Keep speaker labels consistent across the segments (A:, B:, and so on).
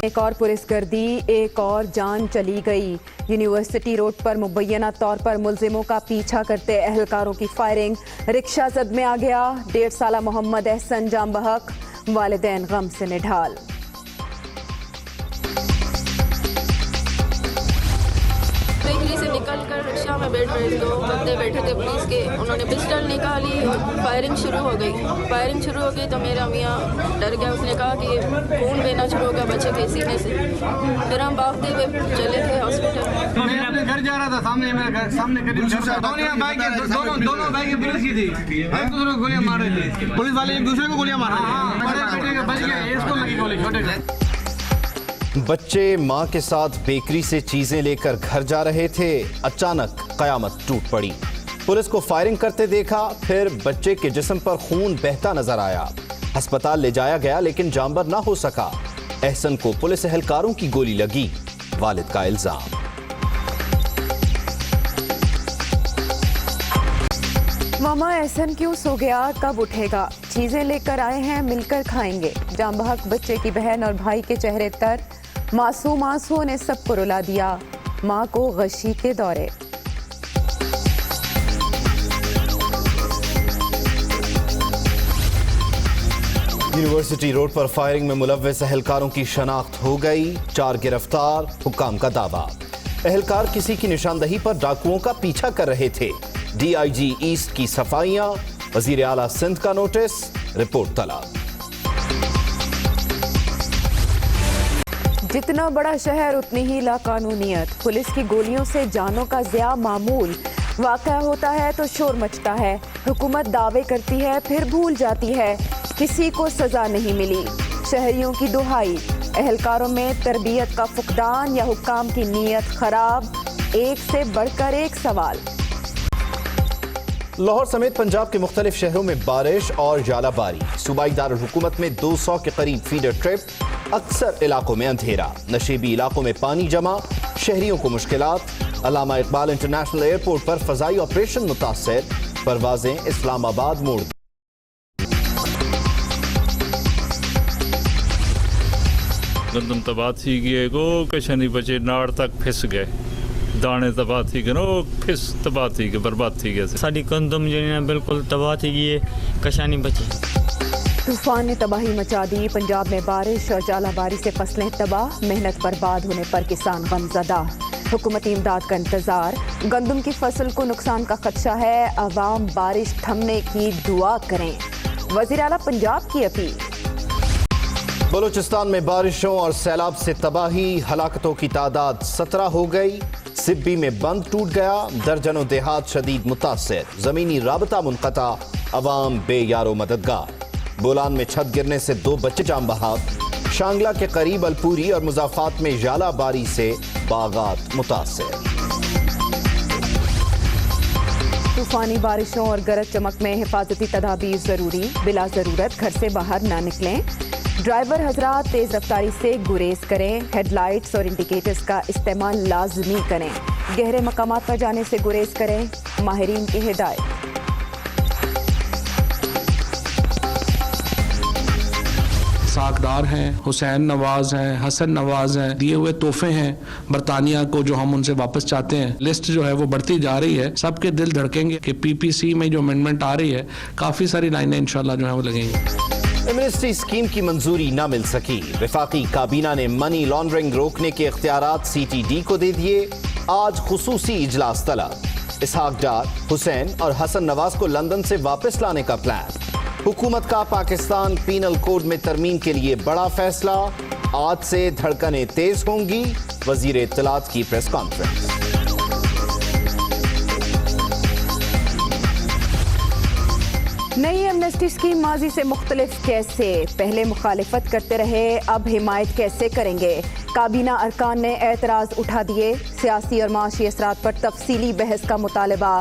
A: एक और पुलिसगर्दी, एक और जान चली गई। यूनिवर्सिटी रोड पर मुबैना तौर पर मुलजिमों का पीछा करते अहलकारों की फायरिंग, रिक्शा जद में आ गया। 1.5 साला मोहम्मद एहसन जाम बहक, वालिदैन गम से निढाल।
B: निकल कर रिक्शा में बैठ रहे तो बंदे बैठे थे पुलिस के, उन्होंने पिस्टल निकाली और फायरिंग शुरू हो गई। तो मेरा मियाँ डर गया, उसने कहा कि खून बहना शुरू हो गया बच्चे के सीने से। फिर हम भागते हुए चले थे हॉस्पिटल।
C: मैं अपने घर जा रहा था, सामने मेरा घर सामने दोनों बाइक पुलिस की थी, एक दूसरे को गोलियां मार रहे थे। पुलिस वाले एक दूसरे को गोलियां मार रहे थे। बड़े बेटे का बच गया, इसको लगी गोली, छोटे का।
D: बच्चे मां के साथ बेकरी से चीजें लेकर घर जा रहे थे, अचानक कयामत टूट पड़ी। पुलिस को फायरिंग करते देखा, फिर बच्चे के जिस्म पर खून बहता नजर आया। अस्पताल ले जाया गया लेकिन जानबर ना हो सका। एहसन को पुलिस एहलकारों की गोली लगी, वालिद का इल्जाम।
A: मामा एहसन क्यों सो गया, कब उठेगा? चीजें लेकर आए हैं, मिलकर खाएंगे। जाम बहक बच्चे की बहन और भाई के चेहरे तर, मासूम आंसुओं ने सबको रुला दिया। मां को गशी के दौरे।
D: यूनिवर्सिटी रोड पर फायरिंग में मुलव्विस एहलकारों की शनाख्त हो गई, 4 गिरफ्तार, हुक्काम का दावा। एहलकार किसी की निशानदही पर डाकुओं का पीछा कर रहे थे। DIG ईस्ट की सफाइयां, वजीर आला सिंध का नोटिस, रिपोर्ट तलब।
A: जितना बड़ा शहर उतनी ही लाकानूनियत। पुलिस की गोलियों से जानों का ज़िया मामूल। वाक़या होता है तो शोर मचता है, हुकूमत दावे करती है फिर भूल जाती है। किसी को सजा नहीं मिली। शहरियों की दुहाई, एहलकारों में तरबियत का फुकदान या हुक्काम की नीयत खराब, एक से बढ़कर एक सवाल।
D: लाहौर समेत पंजाब के मुख्तलिफ शहरों में बारिश और जालाबारी। सूबाई दारुल हुकूमत में 200 के करीब फीडर ट्रिप, अक्सर इलाकों में अंधेरा। नशीबी इलाकों में पानी जमा, शहरियों को मुश्किलात। अल्लामा इकबाल इंटरनेशनल एयरपोर्ट पर फजाई ऑपरेशन मुतासर, परवाजें इस्लामाबाद मोड़।
E: गंदम तबाह थी गए गो कशनी बचे नाड़ तक फिस गए, दाने तबाह थी गए नो फिस तबाह थी गए, बर्बाद थी गए।
F: साड़ी गंदम जो है बिल्कुल तबाह थी गई, कशानी बची।
A: तूफान ने तबाही मचा दी। पंजाब में बारिश और जालाबारी से फसलें तबाह, मेहनत बर्बाद होने पर किसान गमज़दा। हुकूमती इमदाद का इंतजार। गंदम की फसल को नुकसान का खदशा है, अवाम बारिश थमने की दुआ करें। वज़ीर आला पंजाब की अपील।
D: बलूचिस्तान में बारिशों और सैलाब से तबाही, हलाकतों की तादाद 17 हो गई। सिब्बी में बंद टूट गया, दर्जनों देहात शदीद मुतासर। जमीनी राबता मुनक़ता, अवाम बेयारो मददगार। बोलान में छत गिरने से 2 बच्चे जाम बहक। शांगला के करीब अलपूरी और मुजाफात में जालाबारी से बागात मुतासर।
A: तूफानी बारिशों और गरज चमक में हिफाजती तदाबीर जरूरी, बिला जरूरत घर से बाहर ना निकलें। ड्राइवर हजरात तेज रफ्तारी से गुरेज करें। हेडलाइट्स और इंडिकेटर्स का इस्तेमाल लाजमी करें। गहरे मकामात पर जाने से गुरेज करें, माहिरीन की हिदायत।
G: साकदार हैं, हुसैन नवाज हैं, हसन नवाज हैं, दिए हुए तोहफे हैं बरतानिया को जो हम उनसे वापस चाहते हैं। लिस्ट जो है वो बढ़ती जा रही है। सबके दिल धड़केंगे कि PPC में जो अमेंडमेंट आ रही है, काफ़ी सारी लाइनें इंशाल्लाह जो है वो लगेंगी।
D: एमनेस्टी स्कीम की मंजूरी न मिल सकी। वफाकी काबीना ने मनी लॉन्ड्रिंग रोकने के इख्तियारात CTD को दे दिए। आज खुसूसी इजलास तलब। इसहाक डार, हुसैन और हसन नवाज को लंदन से वापस लाने का प्लान। हुकूमत का पाकिस्तान पीनल कोड में तरमीम के लिए बड़ा फैसला। आज से धड़कनें तेज होंगी, वजीर इत्तलात की प्रेस कॉन्फ्रेंस।
A: नई एमनेस्टी स्कीम माजी से मुख्तलिफ कैसे? पहले मुखालिफत करते रहे, अब हिमायत कैसे करेंगे? काबीना अरकान ने एतराज उठा दिए। सियासी और माशी असरात पर तफसीली बहस का मुतालबा।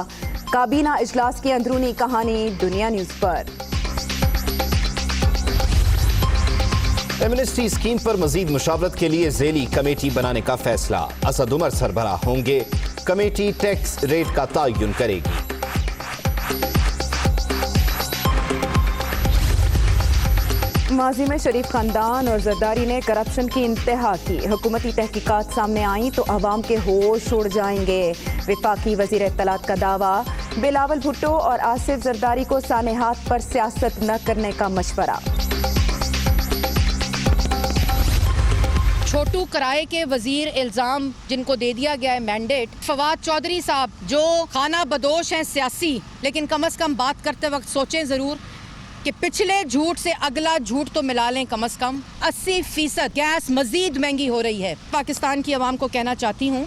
A: काबीना इजलास की अंदरूनी कहानी दुनिया न्यूज़ पर।
D: एमनेस्टी स्कीम पर मजीद मुशावरत के लिए ज़ेली कमेटी बनाने का फैसला। असद उमर सरबराह होंगे। कमेटी टैक्स रेट का तयन करेगी।
A: माजी में शरीफ खानदान और जरदारी ने करप्शन की इंतहा की। हुकूमती तहकीकात सामने आई तो अवाम के होश उड़ जाएंगे। विफाकी वजीर इत्तलात का दावा। बिलावल भुट्टो और आसिफ जरदारी को साने हाथ पर सियासत न करने का मशवरा।
H: छोटू कराए के वजीर इल्जाम जिनको दे दिया गया है मैंडेट। फवाद चौधरी साहब जो खाना बदोश हैं सियासी, लेकिन कम से कम बात करते वक्त सोचें ज़रूर कि पिछले झूठ से अगला झूठ तो मिला लें। कम से कम 80% गैस मजीद महंगी हो रही है। पाकिस्तान की आवाम को कहना चाहती हूँ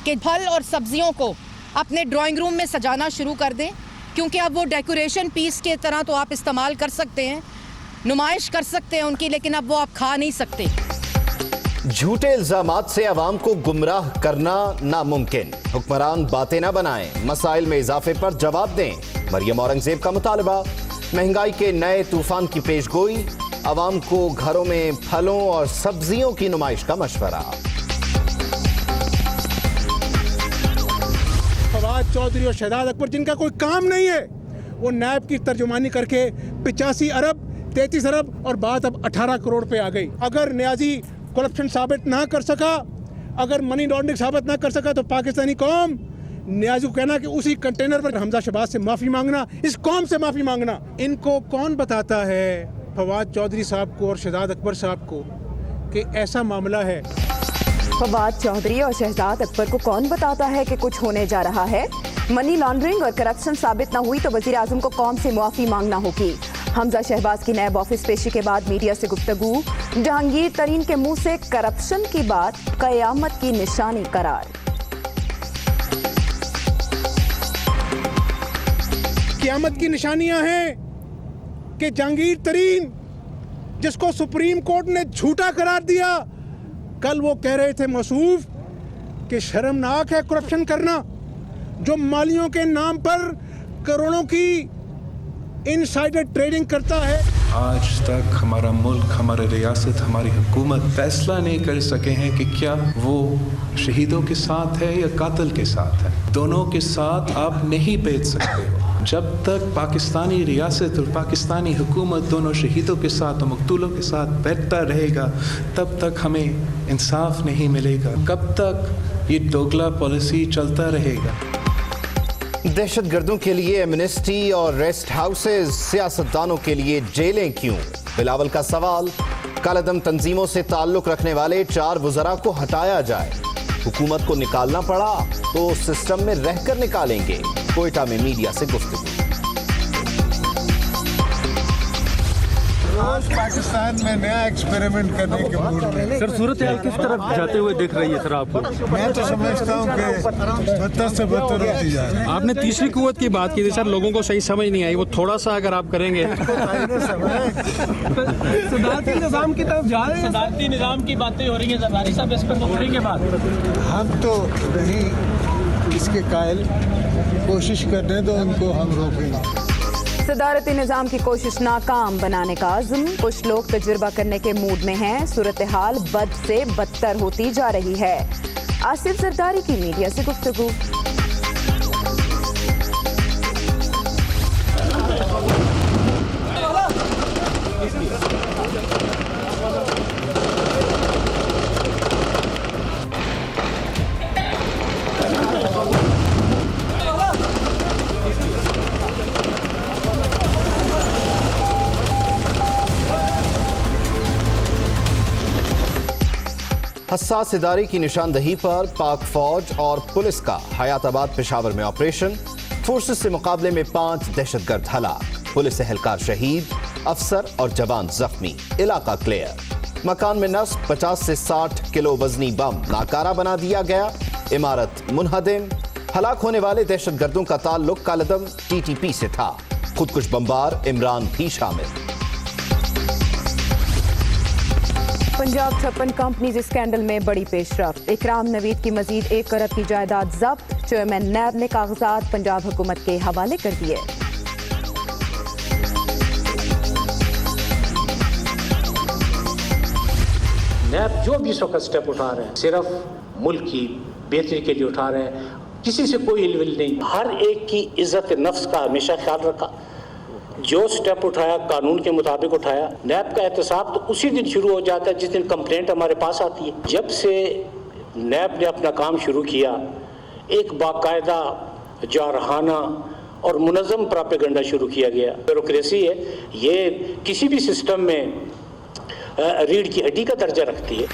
H: कि फल और सब्जियों को अपने ड्राइंग रूम में सजाना शुरू कर दें, क्योंकि अब वो डेकोरेशन पीस के तरह तो आप इस्तेमाल कर सकते हैं, नुमाइश कर सकते हैं उनकी, लेकिन अब वो आप खा नहीं सकते।
D: झूठे इल्जामात से अवाम को गुमराह करना नामुमकिन। हुक्मरान बातें न बनाएं, मसाइल में इजाफे पर जवाब दें। मरियम औरंगजेब का मुतालबा। महंगाई के नए तूफान की पेशगोई। अवाम को घरों में फलों और सब्जियों की नुमाइश का मशवरा।
I: फवाद चौधरी और शहजाद अकबर जिनका कोई काम नहीं है, वो नैब की तर्जुमानी करके 85 अरब 33 अरब और बात अब 18 करोड़ पे आ गई। अगर न्याजी करप्शन साबित ना कर सका, अगर मनी लॉन्ड्रिंग साबित ना कर सका, तो पाकिस्तानी कौम न्याजी को कहना कि उसी कंटेनर पर हमजा शहबाज से माफ़ी मांगना, इस कौम से माफ़ी मांगना। इनको कौन बताता है, फवाद चौधरी साहब को और शहजाद अकबर साहब को, कि ऐसा मामला है।
A: फवाद चौधरी और शहजाद अकबर को कौन बताता है कि कुछ होने जा रहा है। मनी लॉन्ड्रिंग और करप्शन साबित न हुई तो वजीर आजम को कौम से मुआफ़ी मांगना होगी। हमजा शहबाज की नैब ऑफिस पेशी के बाद मीडिया से गुफ्तगू। जहांगीर तरीन के मुंह से करप्शन की बात कयामत की निशानी करार।
I: क़यामत की निशानियां हैं कि जहांगीर तरीन, जिसको सुप्रीम कोर्ट ने झूठा करार दिया, कल वो कह रहे थे मौसूफ कि शर्मनाक है करप्शन करना, जो मालियों के नाम पर करोड़ों की इनसाइडर ट्रेडिंग करता है।
J: आज तक हमारा मुल्क, हमारी रियासत, हमारी हुकूमत फैसला नहीं कर सके हैं कि क्या वो शहीदों के साथ है या कातिल के साथ है। दोनों के साथ आप नहीं भेज सकते हो। जब तक पाकिस्तानी रियासत और पाकिस्तानी हुकूमत दोनों शहीदों के साथ और मकतूलों के साथ बैठता रहेगा, तब तक हमें इंसाफ नहीं मिलेगा। कब तक ये दोगला पॉलिसी चलता रहेगा।
D: दहशतगर्दों के लिए एमनेस्टी और रेस्ट हाउसेज, सियासतदानों के लिए जेलें क्यों? बिलावल का सवाल। कालेदम तंजीमों से ताल्लुक रखने वाले 4 वज़रा को हटाया जाए। हुकूमत को निकालना पड़ा तो सिस्टम में रहकर निकालेंगे। कोयटा में मीडिया से गुफ्तगू।
K: पाकिस्तान में नया एक्सपेरिमेंट करने के मूड में।
L: सर, सूरत हाल किस तरफ जाते हुए दिख रही है सर आपको?
K: मैं तो समझता हूँ कि बदतर से बदतर होती जा रही है।
L: आपने तीसरी कुव्वत की बात की थी सर, लोगों को सही समझ नहीं आई, वो थोड़ा सा अगर आप करेंगे।
C: सदारती निज़ाम की तरफ जा रहे हैं। सदारती निज़ाम की बातें हो रही हैं जरदारी साहब, इस पर बोलेंगे बात।
K: हम तो नहीं इसके कायल, कोशिश करने दो उनको, हम रोकेंगे।
A: सदारती निज़ाम की कोशिश नाकाम बनाने का आज़म। कुछ लोग तजुर्बा करने के मूड में हैं। सूरत हाल बद से बदतर होती जा रही है। आसिफ जरदारी की मीडिया से गुफ्तगू।
D: हसास इदारे की निशानदही पर पाक फौज और पुलिस का हयाताबाद पेशावर में ऑपरेशन। फोर्सेस से मुकाबले में 5 दहशतगर्द हलाक। पुलिस एहलकार शहीद, अफसर और जवान जख्मी। इलाका क्लियर। मकान में नस्ब 50 से 60 किलो वजनी बम नाकारा बना दिया गया। इमारत मुनहदिम। हलाक होने वाले दहशतगर्दों का ताल्लुक कालेदम TTP से था। खुदकुश बमबार इमरान भी शामिल।
A: पंजाब 56 कंपनीज स्कैंडल में बड़ी पेशरफ्त। इकराम नवीद की मजीद 1 करोड़ की जायदाद जब्त। चेयरमैन नैब ने कागजात पंजाब हुकूमत के हवाले कर दिए।
M: नैब जो भी इस वक्त स्टेप उठा रहे हैं, सिर्फ मुल्क की बेहतरी के लिए उठा रहे हैं, किसी से कोई इलविल नहीं। हर एक की इज्जत नफ्स का हमेशा ख्याल रखा। जो स्टेप उठाया कानून के मुताबिक उठाया। नैब का एहतसाब तो उसी दिन शुरू हो जाता है जिस दिन कंप्लेंट हमारे पास आती है। जब से नैब ने अपना काम शुरू किया, एक बाकायदा जारहाना और मुनज़्ज़म प्रोपेगेंडा शुरू किया गया। ब्यूरोक्रेसी है, ये किसी भी सिस्टम में रीढ़ की हड्डी का दर्जा रखती है।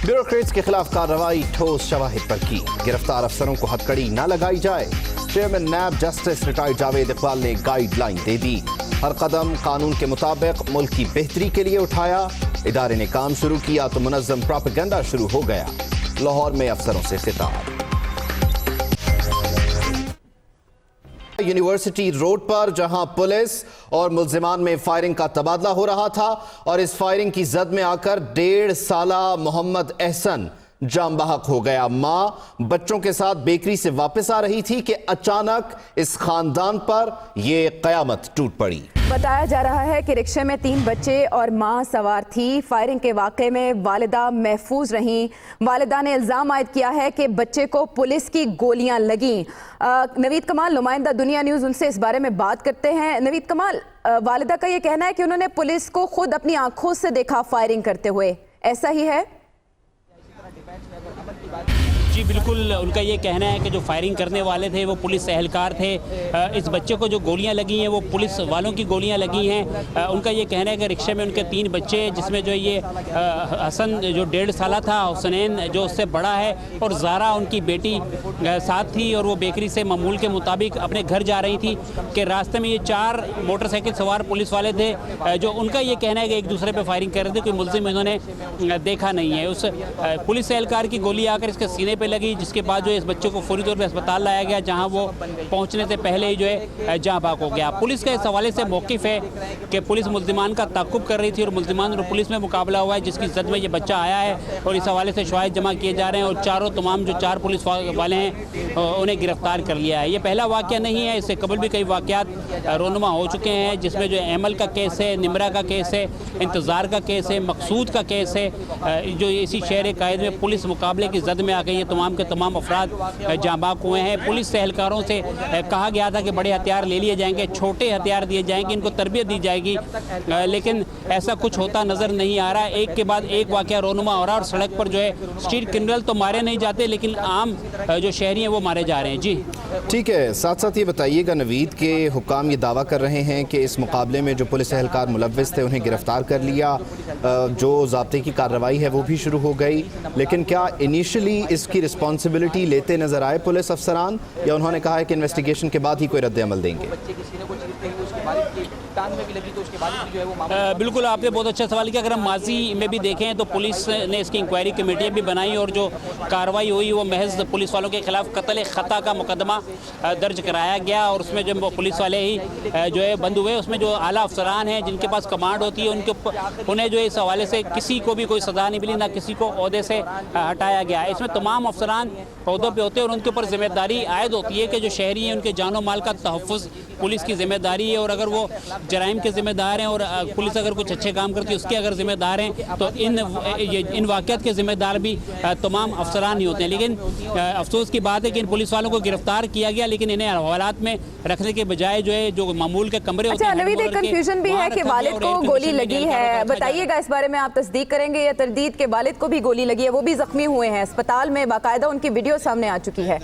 D: ब्यूरोक्रेट्स के खिलाफ कार्रवाई ठोस शवाहिद पर की, गिरफ्तार अफसरों को हथकड़ी न लगाई जाए। Chairman NAB justice retired Javed Iqbal ने गाइडलाइन दे दी। हर कदम कानून के मुताबिक मुल्क की बेहतरी के लिए उठाया। इदारे ने काम शुरू किया तो मुनज़्ज़म प्रोपेगेंडा शुरू हो गया। लाहौर में अफसरों से खिताब। यूनिवर्सिटी रोड पर जहां पुलिस और मुल्जिमान में फायरिंग का तबादला हो रहा था और इस फायरिंग की जद में आकर 1.5 साला मोहम्मद एहसन जाम बहक हो गया। मां बच्चों के साथ बेकरी से वापस आ रही थी कि अचानक इस खानदान पर यह कयामत टूट पड़ी।
A: बताया जा रहा है कि रिक्शे में 3 बच्चे और मां सवार थी। फायरिंग के वाक़े में वालिदा महफूज रहीं। वालिदा ने इल्ज़ाम आयद किया है कि बच्चे को पुलिस की गोलियां लगीं। नवीद कमाल, नुमाइंदा दुनिया न्यूज़, उनसे इस बारे में बात करते हैं। नवीद कमाल, वालिदा का ये कहना है कि उन्होंने पुलिस को खुद अपनी आंखों से देखा फायरिंग करते हुए, ऐसा ही है?
N: जी बिल्कुल, उनका ये कहना है कि जो फायरिंग करने वाले थे वो पुलिस एहलकार थे। इस बच्चे को जो गोलियां लगी हैं वो पुलिस वालों की गोलियां लगी हैं। उनका ये कहना है कि रिक्शे में उनके 3 बच्चे, जिसमें जो ये हसन जो 1.5 साला था, हुसैन जो उससे बड़ा है, और ज़ारा उनकी बेटी साथ थी, और वो बेकरी से मामूल के मुताबिक अपने घर जा रही थी कि रास्ते में ये 4 मोटरसाइकिल सवार पुलिस वाले थे जो उनका ये कहना है कि एक दूसरे पर फायरिंग कर रहे थे। कोई मुल्ज़िम इन्होंने देखा नहीं है। उस पुलिस एहलकार की गोली आकर इसके सीने पे लगी, जिसके बाद जो इस बच्चे को फौरी तौर पे अस्पताल लाया गया, जहां वो पहुंचने से पहले ही जो है जहां भाग हो गया। पुलिस का इस हवाले से मौक़िफ़ है कि पुलिस मुल्ज़िमान का ताक़ुब कर रही थी और मुल्ज़िमान और पुलिस में मुकाबला हुआ है, जिसकी जद में ये बच्चा आया है, और इस हवाले से शवाहिद जमा किए जा रहे हैं और तमाम जो 4 पुलिस वाले हैं उन्हें गिरफ्तार कर लिया है। ये पहला वाक़या नहीं है, इससे कबल भी कई वाक़यात रोनुमा हो चुके हैं, जिसमें जो अमल का केस है, निमरा का केस है, इंतज़ार का केस है, मकसूद का केस है, जो इसी शहर कायद में पुलिस मुकाबले की जद में आ गई है। तमाम के तमाम अफराद जांबाक हुए हैं। पुलिस एहलकारों से कहा गया था कि बड़े हथियार ले लिए जाएंगे, छोटे हथियार दिए जाएंगे, इनको तरबियत दी जाएगी, लेकिन ऐसा कुछ होता नज़र नहीं आ रहा। एक के बाद एक वाक़या रोनुमा हो रहा है और सड़क पर जो है स्ट्रीट क्रिमिनल तो मारे नहीं जाते, लेकिन आम जो शहरी हैं वो मारे जा रहे हैं। जी
D: ठीक है, साथ साथ ये बताइएगा नवीद के हुक्काम ये दावा कर रहे हैं कि इस मुकाबले में जो पुलिस एहलकार मुलव्विस थे उन्हें गिरफ्तार कर लिया, जो ज़ाब्ते की कार्रवाई है वो भी शुरू हो गई, लेकिन क्या इनिशियली इसकी रिस्पॉन्सिबिलिटी लेते नजर आए पुलिस अफसरान, या उन्होंने कहा है कि इन्वेस्टिगेशन के बाद ही कोई रद्द अमल देंगे?
N: बिल्कुल, आपने बहुत अच्छा सवाल किया। अगर हम माजी में भी देखें तो पुलिस ने इसकी इंक्वायरी कमेटियाँ भी बनाई और जो कार्रवाई हुई वो महज पुलिस वालों के खिलाफ कत्ल ख़ता का मुकदमा दर्ज कराया गया, और उसमें जो पुलिस वाले ही जो है बंद हुए, उसमें जो आला अफसरान हैं जिनके पास कमांड होती है उन्हें जो इस हवाले से किसी को भी कोई सज़ा नहीं मिली, ना किसी को ओहदे से हटाया गया। इसमें तमाम अफसरान ओहदों पर होते हैं और उनके ऊपर जिम्मेदारी आयद होती है कि जो शहरी हैं उनके जानो माल का तहफ़्फ़ुज़ पुलिस की जिम्मेदारी है, और अगर वो जराइम के जिम्मेदार हैं और पुलिस अगर कुछ अच्छे काम करती है उसके अगर जिम्मेदार हैं, तो इन वाक़यात के जिम्मेदार भी तमाम अफसरान ही होते हैं। लेकिन अफसोस की बात है कि इन पुलिस वालों को गिरफ्तार किया गया, लेकिन इन्हें हवालात में रखने के बजाय जो है जो मामूल के कमरे होते हैं।
A: अच्छा नवीद, एक कंफ्यूजन भी है कि वालिद को गोली लगी है, बताइएगा इस बारे में आप तस्दीक करेंगे या तरदीद के वालिद को भी गोली लगी है, वो भी जख्मी हुए हैं अस्पताल में, बाकायदा उनकी वीडियो सामने आ चुकी है?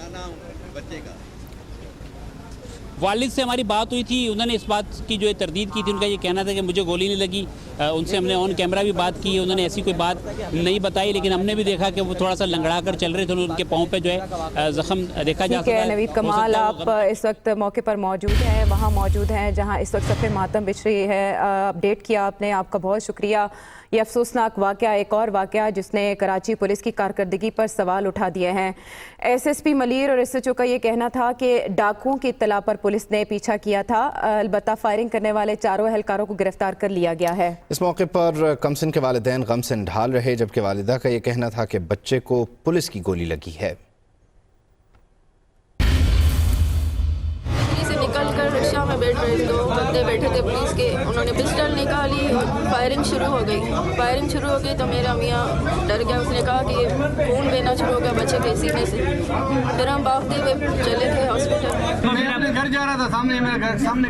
N: वालिद से हमारी बात हुई थी, उन्होंने इस बात की जो है तरदीद की थी। उनका ये कहना था कि मुझे गोली नहीं लगी। उनसे हमने ऑन कैमरा भी बात की, उन्होंने ऐसी कोई बात नहीं बताई, लेकिन हमने भी देखा कि वो थोड़ा सा लंगड़ा कर चल रहे थे, उनके पाँव पे जो है जख्म देखा जा सकता है।
A: नवीद कमाल, आप इस वक्त मौके पर मौजूद हैं, वहाँ मौजूद हैं जहाँ इस वक्त सफ़े मातम बिछ रही है। अपडेट किया आपने, आपका बहुत शुक्रिया। ये अफसोसनाक वाक़या, एक और वाक़या जिसने कराची पुलिस की कारकर्दगी पर सवाल उठा दिए हैं। SSP मलीर और SHO का ये कहना था कि डाकुओं की इत्तला पर पुलिस ने पीछा किया था, अलबत्ता फायरिंग करने वाले 4 एहलकारों को गिरफ्तार कर लिया गया है।
D: इस मौके पर कमसिन के वालिदैन गम से ढाल रहे, जबकि वालिदा का ये कहना था कि बच्चे को पुलिस की गोली लगी है।
B: से निकल कर रिक्शा में बैठ रहे, 2 बंदे बैठे थे पुलिस के उन्होंने पिस्टल निकाली और फायरिंग शुरू हो गई तो मेरा मियाँ डर गया। उसने कहा कि ये खून बहना शुरू हो गया बच्चे के सीने से। फिर हम भागते हुए चले गए हॉस्पिटल।
C: मैं अपने घर जा रहा था, सामने मेरे घर सामने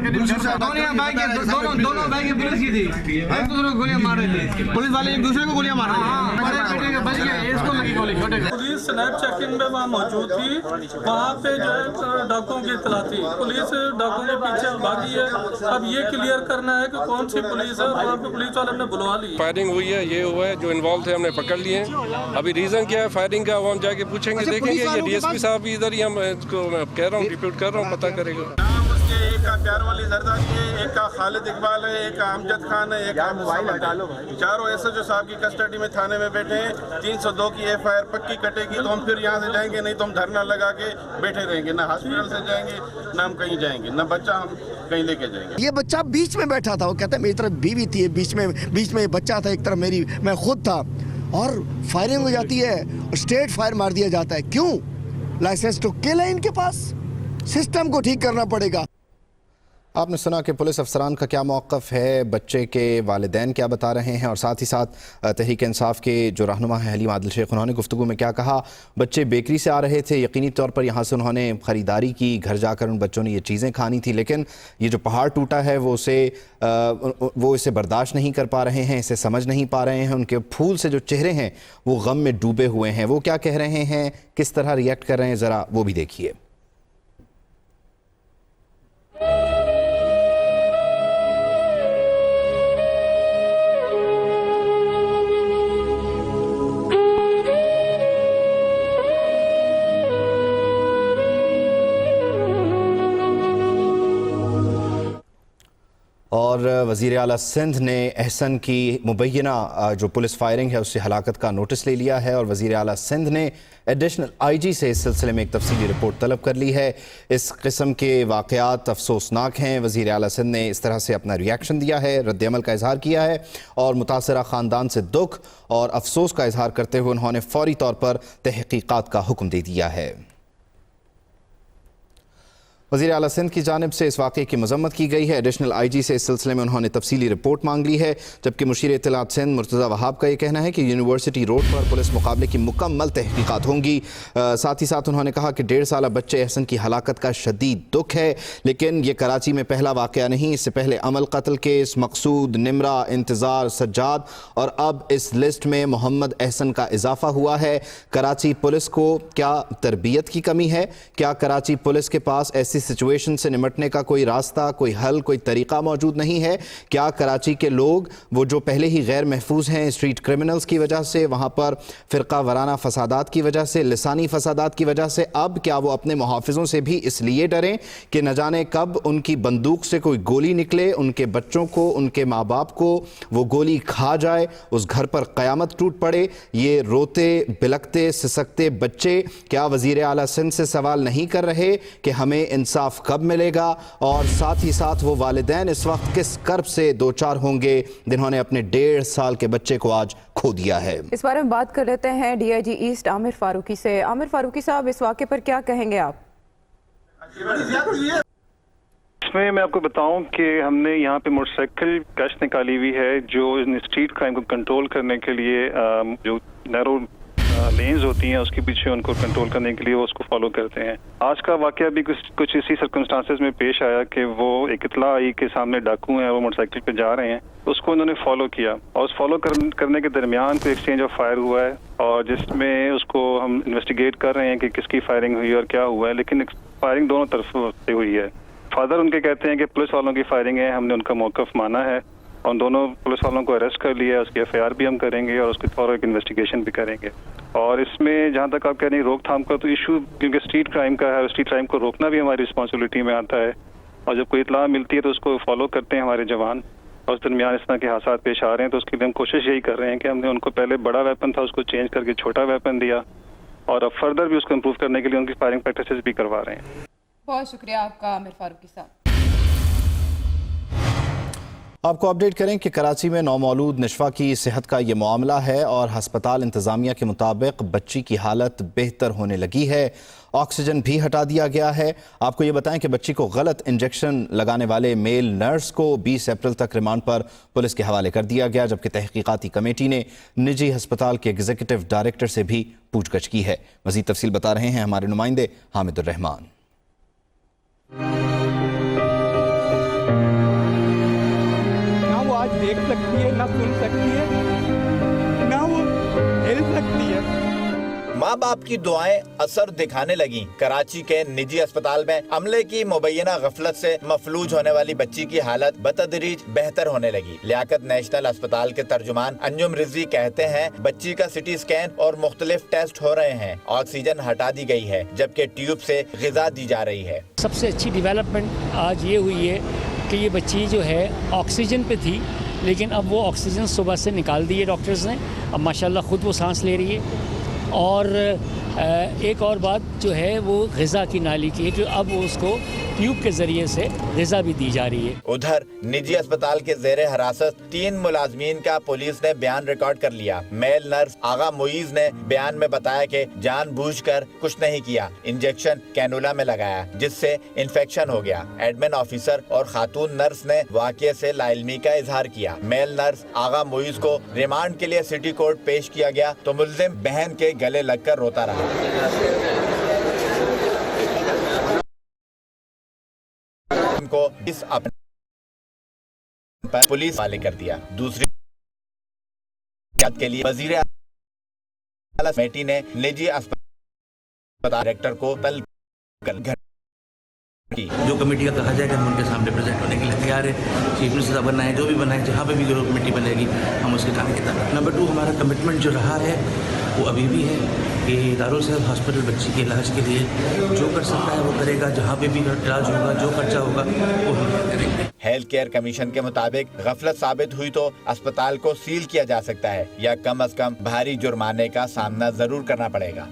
C: दोनों बाइकें पुलिस की थी, एक दूसरे को गोलियां मार रहे थे। पुलिस वाले एक दूसरे को गोलियां मार रहे थे। बड़े बेटे के बच गए, इसको लगी गोली, छोटे को।
O: पुलिस स्नैप चेकिंग में वहाँ मौजूद थी, वहाँ पे जो है डाकुओं की इत्तला थी। पुलिस डाकुओं के पीछे भागी है। अब ये क्लियर करना है कि कौन सी पुलिस है। वहाँ पे पुलिस वाले ने बुलवा ली।
P: फायरिंग हुई है, ये हुआ है, जो इन्वॉल्व थे हमने पकड़ लिए। अभी रीजन क्या है फायरिंग का वो हम जाके पूछेंगे, देखेंगे। ये डीएसपी साहब भी इधर ही, हम इसको मैं कह रहा हूँ रिपोर्ट कर रहा हूँ, पता करेगा।
Q: एक का प्यार वाली जरदारी है, एक का खालिद इकबाल है, एक का अमजद खान है, एक का चारों एसएचओ साहब की कस्टडी में थाने में बैठे हैं। 302 की एफआईआर पक्की कटेगी तो हम फिर यहाँ से जाएंगे, नहीं तो हम धरना लगा के बैठे रहेंगे। ना हॉस्पिटल से जाएंगे, ना हम कहीं जाएंगे, ना बच्चा हम कहीं लेके जाएंगे।
R: ये बच्चा बीच में बैठा था, वो कहता है मेरी तरफ बीवी थी, बीच में ये बच्चा था, एक तरफ मैं खुद था, और फायरिंग हो जाती है, स्ट्रेट फायर मार दिया जाता है। क्यों? लाइसेंस टू किल है इनके पास। सिस्टम को ठीक करना पड़ेगा।
D: आपने सुना कि पुलिस अफसरान का क्या मौक़िफ़ है, बच्चे के वालिदैन क्या बता रहे हैं, और साथ ही साथ तहरीक इंसाफ के जो रहनुमा हैं हलीम आदिल शेख, उन्होंने गुफ्तगू में क्या कहा। बच्चे बेकरी से आ रहे थे, यकीनी तौर पर यहाँ से उन्होंने ख़रीदारी की, घर जाकर उन बच्चों ने ये चीज़ें खानी थी, लेकिन ये जो पहाड़ टूटा है वो इसे बर्दाश्त नहीं कर पा रहे हैं, इसे समझ नहीं पा रहे हैं। उनके फूल से जो चेहरे हैं वो गम में डूबे हुए हैं। वो क्या कह रहे हैं, किस तरह रिएक्ट कर रहे हैं, ज़रा वो भी देखिए। और वज़ीर आला सिंध ने अहसन की मुबैना जो पुलिस फायरिंग है उससे हलाकत का नोटिस ले लिया है, और वज़ीर आला सिंध ने एडिशनल आईजी से इस सिलसिले में एक तफसीली रिपोर्ट तलब कर ली है। इस किस्म के वाक़यात अफसोसनाक हैं। वज़ीर आला सिंध ने इस तरह से अपना रिएक्शन दिया है, रद्द-ए-अमल का इजहार किया है, और मुतासरा ख़ानदान से दुख और अफसोस का इजहार करते हुए उन्होंने फ़ौरी तौर पर तहक़ीक़ात का हुक्म दे दिया है। वज़ीर आला सिंध की जानिब से इस वाक़े की मज़म्मत की गई है। एडिशनल आईजी से इस सिलसिले में उन्होंने तफसीली रिपोर्ट मांग ली है, जबकि मुशीर इत्तलात सिंध मुर्तज़ा वहाब का ये कहना है कि यूनिवर्सिटी रोड पर पुलिस मुकाबले की मुकम्मल तहक़ीक़ात होंगी। साथ ही साथ उन्होंने कहा कि 1.5 साला बच्चे अहसन की हलाकत का शदीद दुख है, लेकिन ये कराची में पहला वाक़या नहीं। इससे पहले अमल कत्ल केस, मकसूद, निमरा, इंतज़ार, सज्जाद, और अब इस लिस्ट में मोहम्मद अहसन का इजाफा हुआ है। कराची पुलिस को क्या तरबियत की कमी है? क्या कराची पुलिस के पास ऐसी सिचुएशन से निमटने का कोई रास्ता, कोई हल, कोई तरीका मौजूद नहीं है? क्या कराची के लोग वो जो पहले ही गैर महफूज हैं स्ट्रीट क्रिमिनल्स की वजह से, वहाँ पर फ़िरका वराना फसादात की वजह से, लिसानी फसादात की वजह से, अब क्या वो अपने मुहाफ़िज़ों से भी इसलिए डरें कि न जाने कब उनकी बंदूक से कोई गोली निकले, उनके बच्चों को, उनके माँ बाप को वो गोली खा जाए, उस घर पर क़यामत टूट पड़े? ये रोते बिलकते सिसकते बच्चे क्या वज़ीर आला सिंध से सवाल नहीं कर रहे कि हमें इंसाफ कब मिलेगा? और साथ ही साथ वो वालिदैन इस वक्त किस कर्ब से दो चार होंगे जिन्होंने अपने 1.5 साल के बच्चे को आज खो दिया है?
A: इस बारे में बात कर लेते हैं डीआईजी ईस्ट आमिर फारूकी से। आमिर फारूकी साहब, इस वाक़े पर क्या कहेंगे आप?
S: इसमें मैं आपको बताऊं कि हमने यहाँ पे मोटरसाइकिल गश्त निकाली हुई है जो स्ट्रीट क्राइम को कंट्रोल करने के लिए जो नैरो लेन्स होती हैं उसके पीछे उनको कंट्रोल करने के लिए वो उसको फॉलो करते हैं। आज का वाकया भी कुछ इसी सर्कमस्टांसेस में पेश आया कि वो एक इत्तला आई के सामने डाकू हैं, वो मोटरसाइकिल पे जा रहे हैं, उसको उन्होंने फॉलो किया और उस फॉलो करने के दरमियान कोई एक्सचेंज ऑफ फायर हुआ है और जिसमें उसको हम इन्वेस्टिगेट कर रहे हैं कि किसकी फायरिंग हुई और क्या हुआ है, लेकिन फायरिंग दोनों तरफ से हुई है। फादर उनके कहते हैं कि पुलिस वालों की फायरिंग है, हमने उनका मौक़िफ़ माना है और दोनों पुलिस वालों को अरेस्ट कर लिया है, उसकी एफआईआर भी हम करेंगे और उसके फौरन एक इन्वेस्टिगेशन भी करेंगे। और इसमें जहाँ तक आप कह रहे हैं रोकथाम का तो इशू क्योंकि स्ट्रीट क्राइम का है, स्ट्रीट क्राइम को रोकना भी हमारी रिस्पॉन्सिबिलिटी में आता है और जब कोई इत्तला मिलती है तो उसको फॉलो करते हैं हमारे जवान और उस दरमियान इस तरह के हादसा पेश आ रहे हैं तो उसके लिए हम कोशिश यही कर रहे हैं कि हमने उनको पहले बड़ा वेपन था उसको चेंज करके छोटा वेपन दिया और अब फर्दर भी उसको इम्प्रूव करने के लिए उनकी फायरिंग प्रैक्टिसेस भी करवा रहे हैं।
H: बहुत शुक्रिया आपका आमिर फारूकी साहब।
D: आपको अपडेट करें कि कराची में नौमौलूद निशवा की सेहत का ये मामला है और हस्पताल इंतज़ामिया के मुताबिक बच्ची की हालत बेहतर होने लगी है। ऑक्सीजन भी हटा दिया गया है। आपको ये बताएं कि बच्ची को गलत इंजेक्शन लगाने वाले मेल नर्स को 20 अप्रैल तक रिमांड पर पुलिस के हवाले कर दिया गया, जबकि तहकीकाती कमेटी ने निजी अस्पताल के एग्जीक्यूटिव डायरेक्टर से भी पूछताछ की है। मज़ीद तफसील बता रहे हैं हमारे नुमाइंदे हामिदुर रहमान।
T: आज देख सकती है, ना सुन सकती है, ना वो हिल सकती है।
U: माँ बाप की दुआएं असर दिखाने लगी। कराची के निजी अस्पताल में अमले की मुबैना गफलत से मफलूज होने वाली बच्ची की हालत बतदरीज बेहतर होने लगी। लियाकत नेशनल अस्पताल के तर्जुमान अंजुम रिजवी कहते हैं, बच्ची का सिटी स्कैन और मुख्तलिफ टेस्ट हो रहे हैं। ऑक्सीजन हटा दी गई है, जबकि ट्यूब से ग़िज़ा दी जा रही है।
V: सबसे अच्छी डेवलपमेंट आज ये हुई है कि ये बच्ची जो है ऑक्सीजन पे थी, लेकिन अब वो ऑक्सीजन सुबह से निकाल दी है डॉक्टर्स ने। अब माशाल्लाह खुद वो सांस ले रही है। और एक और बात जो है वो ग़िज़ा की नाली की है, जो अब वो उसको ट्यूब के जरिए से ग़िज़ा भी दी जा रही है।
U: उधर निजी अस्पताल के ज़ेरे हिरासत 3 मुलाजमीन का पुलिस ने बयान रिकॉर्ड कर लिया। मेल नर्स आगा मुईज ने बयान में बताया कि जानबूझकर कुछ नहीं किया, इंजेक्शन कैनुला में लगाया जिससे इन्फेक्शन हो गया। एडमिन ऑफिसर और खातून नर्स ने वाक़े से लाइल्मी का इजहार किया। मेल नर्स आगा मुईज को रिमांड के लिए सिटी कोर्ट पेश किया गया तो मुल्जिम बहन के गले लगकर रोता रहा। को इस अपने पर पुलिस वाले कर दिया। दूसरी बात के लिए वजीर आला कमेटी ने निजी अस्पताल डायरेक्टर को तलब कर
W: जो कमेटी का कहा जाएगा हम उनके सामने प्रेजेंट होने के लिए तैयार है। चीफ मिनिस्टर साहब बनाए, जो भी बनाए, जहाँ पे भी जो कमेटी बनेगी हम उसके जाने की तरफ। नंबर 2 हमारा कमिटमेंट जो रहा है वो अभी भी है कि दारुल साहब हॉस्पिटल बच्ची के इलाज के लिए जो कर सकता है वो करेगा। जहाँ पे भी इलाज होगा, जो खर्चा होगा वो हम करेंगे।
U: हेल्थ केयर कमीशन के मुताबिक गफलत साबित हुई तो अस्पताल को सील किया जा सकता है या कम से कम भारी जुर्माने का सामना जरूर करना पड़ेगा।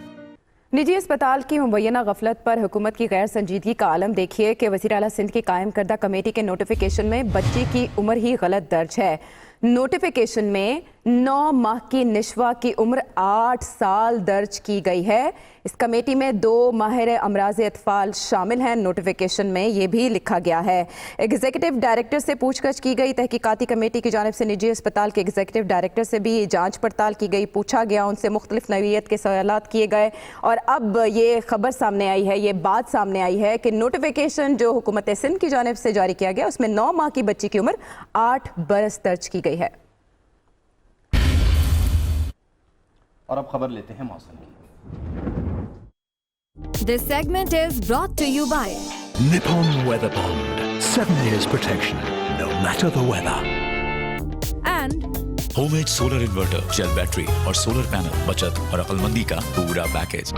A: निजी अस्पताल की मुबैना गफलत पर हुकूमत की गैर संजीदगी का आलम देखिए कि वज़ीर आला सिंध की कायम करदा कमेटी के नोटिफिकेशन में बच्ची की उम्र ही गलत दर्ज है। नोटिफिकेशन में 9 माह की निशवा की उम्र 8 साल दर्ज की गई है। इस कमेटी में 2 माहिर अमराज अतफाल शामिल हैं। नोटिफिकेशन में ये भी लिखा गया है। एग्जीक्यूटिव डायरेक्टर से पूछताछ की गई। तहकीकाती कमेटी की जानिब से निजी अस्पताल के एग्जीक्यूटिव डायरेक्टर से भी जांच पड़ताल की गई, पूछा गया, उनसे मुख्तलिफ नौइयत के सवालात किए गए और अब ये खबर सामने आई है, ये बात सामने आई है कि नोटिफिकेशन जो हुकूमत सिंध की जानिब से जारी किया गया उसमें 9 माह की बच्ची की उम्र 8 बरस दर्ज की गई है।
D: और अब खबर लेते हैं मौसम की।
X: This segment is brought to you by
Y: Nippon Weather Bond. 7 years protection, no matter the weather.
X: and
Y: Homemade solar inverter, gel battery और solar panel बचत और अक्लमंदी का पूरा पैकेज।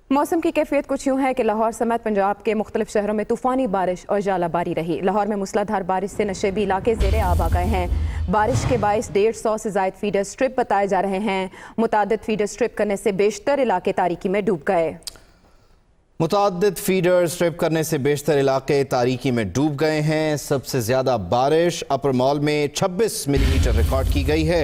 A: मौसम की कैफियत कुछ यूँ है कि लाहौर समेत पंजाब के मुख्तलिफ शहरों में तूफ़ानी बारिश और जालाबारी रही। लाहौर में मूसलाधार बारिश से नशेबी इलाके ज़ेरे आब आ गए हैं। बारिश के बायस 150 से ज़ायद फीडर स्ट्रिप बताए जा रहे हैं। मुतादिद फीडर स्ट्रिप करने से बेशतर इलाके तारीकी में डूब गए।
D: मुतादिद फीडर स्ट्रिप करने से बेशतर इलाके तारीकी में डूब गए हैं। सबसे ज़्यादा बारिश अपर मॉल में 26 मिलीमीटर रिकॉर्ड की गई है।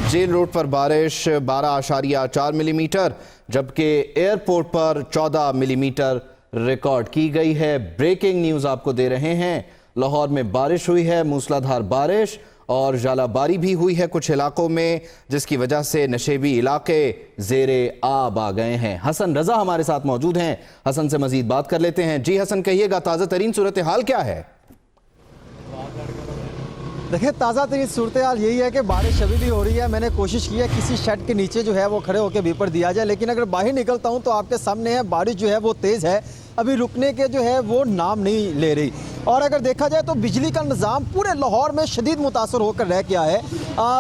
D: जेल रोड पर बारिश 12.4 मिलीमीटर, जबकि एयरपोर्ट पर 14 मिलीमीटर रिकॉर्ड की गई है। ब्रेकिंग न्यूज़ आपको दे रहे हैं। लाहौर में बारिश हुई है, मूसलाधार बारिश और जालाबारी भी हुई है कुछ इलाकों में, जिसकी वजह से नशेबी इलाके ज़ेरे आब आ गए हैं। हसन रजा हमारे साथ मौजूद हैं। हसन से मजीद बात कर लेते हैं। जी हसन, कहिएगा ताज़ा तरीन सूरत हाल क्या है?
Z: देखिए, ताज़ा तरीन सूरत हाल यही है कि बारिश अभी भी हो रही है। मैंने कोशिश की है किसी शेड के नीचे जो है वो खड़े होकर वेपर दिया जाए, लेकिन अगर बाहर निकलता हूँ तो आपके सामने है बारिश जो है वो तेज़ है, अभी रुकने के जो है वो नाम नहीं ले रही। और अगर देखा जाए तो बिजली का निज़ाम पूरे लाहौर में शदीद मुतासर होकर रह गया है।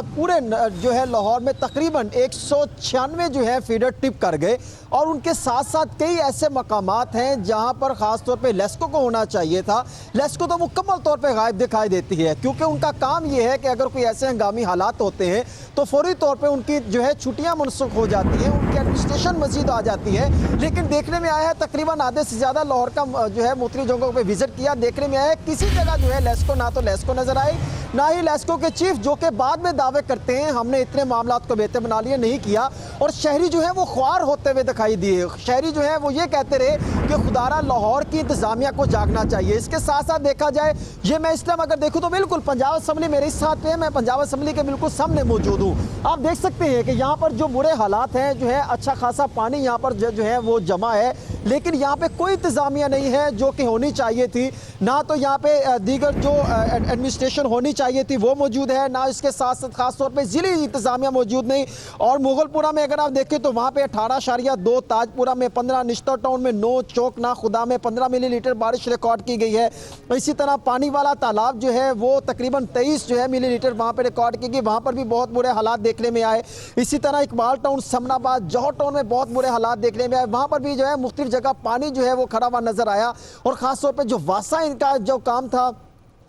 Z: पूरे जो है लाहौर में तकरीबन 196 जो है फीडर टिप कर गए और उनके साथ साथ कई ऐसे मकामात हैं जहां पर ख़ास तौर पे लेस्को को होना चाहिए था। लेस्को तो मुकम्मल तौर पे गायब दिखाई देती है, क्योंकि उनका काम ये है कि अगर कोई ऐसे हंगामी हालात होते हैं तो फौरी तौर पे उनकी जो है छुट्टियां मनसूख हो जाती हैं, उनकी एडमिनिस्ट्रेशन मजीद आ जाती है। लेकिन देखने में आया है तकरीबन आधे से ज़्यादा लाहौर का जो है मुख्तलिफ जगहों पर विजिट किया, देखने में आया है किसी जगह जो है लेस्को ना तो लेस्को नज़र आई, ना ही लेस्को के चीफ जो कि बाद में दावे करते हैं हमने इतने मामलात को बेहतर बना लिए, नहीं किया। और शहरी जो है वो ख्वार होते हुए दिखाई दिए। शहरी जो है वो ये कहते रहे कि खुदारा लाहौर की इंतजामिया को जागना चाहिए। इसके साथ साथ देखा जाए ये मैं इस टाइम अगर देखूँ तो बिल्कुल पंजाब असम्बली मेरे साथ है, मैं पंजाब असम्बली के बिल्कुल सामने मौजूद हूँ। आप देख सकते हैं कि यहाँ पर जो बुरे हालात हैं, जो है अच्छा खासा पानी यहाँ पर जो है वो जमा है, लेकिन यहाँ पे कोई इंतजामिया नहीं है जो कि होनी चाहिए थी। ना तो यहाँ पे दीगर जो एडमिनिस्ट्रेशन होनी चाहिए थी वो मौजूद है, ना इसके साथ साथ खास तौर पे ज़िली इंतजामिया मौजूद नहीं। और मुगलपुरा में अगर आप देखें तो वहाँ पे 18.2, ताजपुरा में 15, निश्तर टाउन में 9, चौकना खुदा में 15 मिलीलीटर बारिश रिकॉर्ड की गई है। इसी तरह पानी वाला तालाब जो है वो तकरीबन 23 जो है मिलीलीटर वहाँ पर रिकॉर्ड की गई, वहाँ पर भी बहुत बुरे हालात देखने में आए। इसी तरह इकबाल टाउन, समनाबाद, जौहर टाउन में बहुत बुरे हालात देखने में आए, वहाँ पर भी जो है मुख्तलिफ जगह पानी जो है वो खड़ा हुआ नजर आया। और ख़ासतौर पर जो वासा इनका जो काम था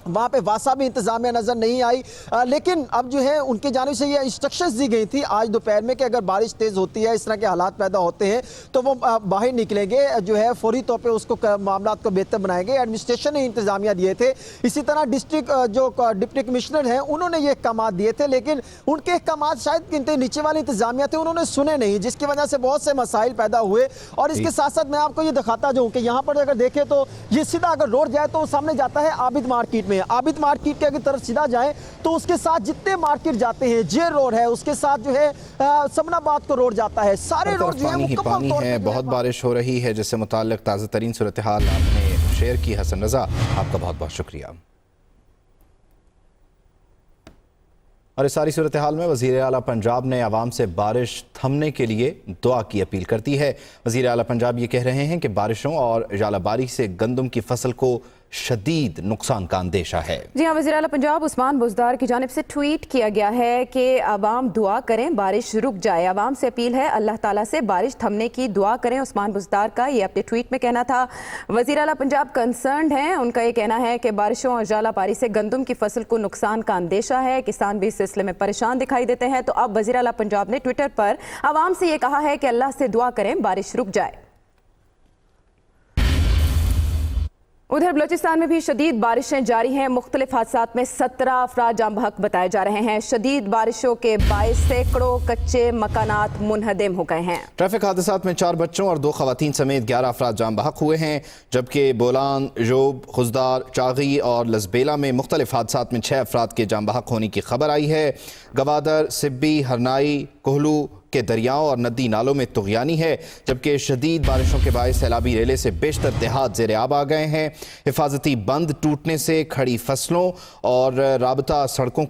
Z: वहाँ पे वासा भी इंतजामिया नज़र नहीं आई। लेकिन अब जो है उनकी जानिब से ये इंस्ट्रक्शंस दी गई थी आज दोपहर में कि अगर बारिश तेज़ होती है, इस तरह के हालात पैदा होते हैं तो वो बाहर निकलेंगे, जो है फौरी तौर पे उसको मामलात को बेहतर बनाएंगे। एडमिनिस्ट्रेशन ने इंतजामिया दिए थे। इसी तरह डिस्ट्रिक्ट जो डिप्टी कमिश्नर हैं उन्होंने ये अहकाम दिए थे, लेकिन उनके अहकाम शायद नीचे वाली इंतजामिया थे उन्होंने सुने नहीं, जिसकी वजह से बहुत से मसाइल पैदा हुए। और इसके साथ साथ मैं आपको ये दिखाता जाऊँ कि यहाँ पर अगर देखें तो ये सीधा अगर रोड जाए तो सामने जाता है आबिद मार्केट में। आबिद मार्केट के अगर तरफ सीधा जाए तो उसके साथ जितने मार्केट जाते हैं, जे रोड है, उसके साथ जो है समनाबाद को रोड जाता है, सारे रोड जो है
D: पानी है। बहुत बारिश हो रही है, जिससे मुताल्लिक ताज़ा तरीन सूरत हाल आपने शेयर की। हसन रज़ा, आपका बहुत बहुत शुक्रिया। और इस सारी सूरत हाल में वज़ीर आला पंजाब ने आवाम से बारिश थमने के लिए दुआ की अपील करती है। वज़ीर आला पंजाब ये कह रहे हैं कि बारिशों और जालाबारी से गंदम की फसल को शदीद नुकसान का अंदेशा है।
A: जी हाँ, वज़ीर आला पंजाब उस्मान बुज़दार की जानिब से ट्वीट किया गया है कि आवाम दुआ करें बारिश रुक जाए। आवाम से अपील है अल्लाह ताला से बारिश थमने की दुआ करें। उस्मान बुज़दार का ये अपने ट्वीट में कहना था। वज़ीर आला पंजाब कंसर्न्ड हैं, उनका ये कहना है कि बारिशों और जालाबारी से गंदम की फसल को नुकसान का अंदेशा है, किसान भी इस सिलसिले में परेशान दिखाई देते हैं। तो अब वज़ीर आला पंजाब ने ट्विटर पर आवाम से ये कहा है कि अल्लाह से दुआ करें बारिश रुक जाए। उधर बलोचिस्तान में भी शदीद बारिशें जारी हैं। मुख्तलिफ हादसात में 17 अफराद जाम बहक बताए जा रहे हैं। शदीद बारिशों के बायस सैकड़ों कच्चे मकानात मुनहदम हो गए हैं।
D: ट्रैफिक हादसात में 4 बच्चों और 2 खवातीन समेत 11 अफराद जाम बहक हुए हैं, जबकि बोलान, जोब, खुजदार, चागी और लसबेला में मुख्तलिफ हादसात में 6 अफराद के जाम बहक होने की खबर आई है। गवादर, सिब्बी, हरनाई, कोहलू के दरियाओं और नदी नालों में तुग़यानी है, जबकि शदीद बारिशों के बायस सैलाबी रेले से बेशतर देहात ज़ेर आब आ गए हैं। हिफाजती बंद टूटने से खड़ी फसलों और राबता सड़कों